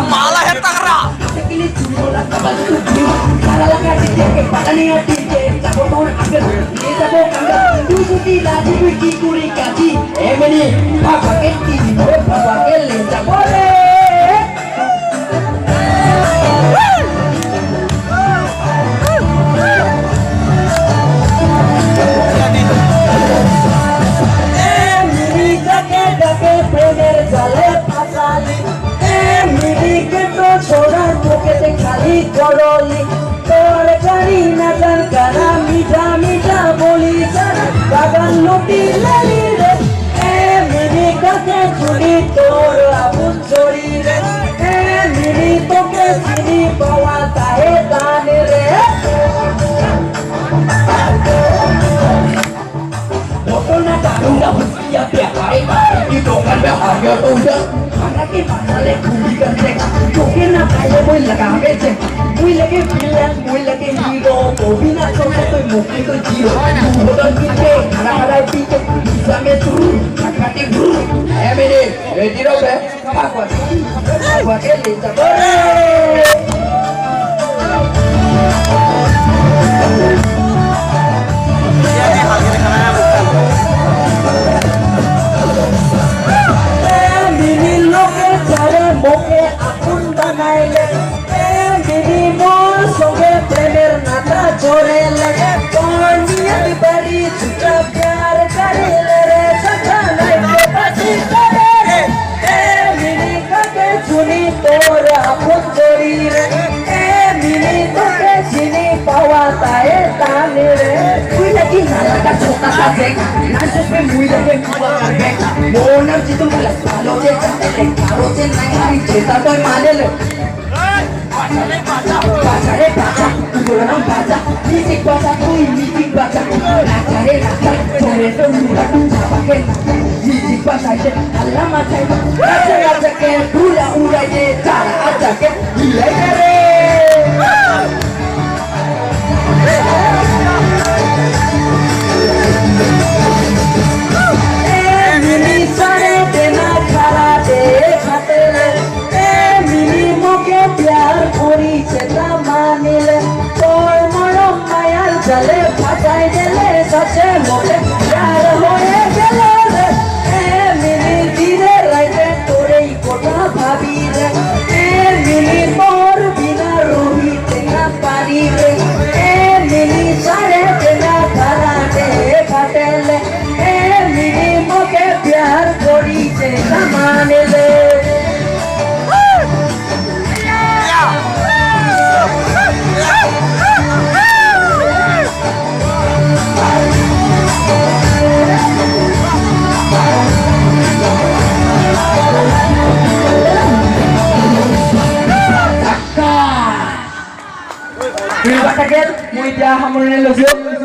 Malah ya takra. খালি করলি তোর গাড়ি না গান কারা মিঠা মিঠা বলি সারা বাগান লুটি লালি রে এ মিনি কাছে চুরি তোর আবুল চড়ি রে এ মিনি তোকে চিনি পাওয়া তাহে গান রে ঘটনা দারুণা হুঁশিয়া পেহারে কি দোকান বেহারে তোজা खाना के मसाले खूबी करते चोके ना खाए वो लगा बेचे मुई लगे विलन मुई लगे हीरो वो भी ना छोड़े तो मुक्ति तो जीरो बोतल पीके खाना खाना पीके पिज़्ज़ा में तू खाते घू है मेरे रेडी रहो बे भागवा के ले जा মোকে আপন বানাইলে এ দিদি মোর সঙ্গে প্রেমের নাতা জোড়েলে তোর নিয়ত বাড়ি ছুটা প্যার করিলে রে ছটা লাইফে বাঁচি করে রে এ মিনি কাকে শুনি তোর আপন জড়ি রে এ মিনি তোকে চিনি পাওয়া তায়ে তানে রে তুই নাকি নালাকা ছোটা সাথে নাচে পে মুই লাগে কুয়া করবে মোনার জিতু মুলা ভালো যে চাতে কারো যে নাই হারি চেতা তো মানেলে বাজারে বাজা তোরা নাম বাজা মিউজিক বাজা তুই মিউজিক বাজা নাচারে নাচা তোরে তো মুলা টু ছাপাকে মিউজিক বাজাইতে আল্লাহ মাথায় নাচা নাচাকে উড়া উড়াইতে চালা আজাকে হিলাই রে चले फसाई दिले सचे मोके प्यार होए गेले रे ए मिनी धीरे राइते तोरे कोठा भाभी रे ए मिनी मोर बिना रोही तेना पानी रे ए मिनी सारे तेना घराटे घाटेले ए मिनी मोके प्यार करी से माने ले Terima kasih, mudah hamurnya logo.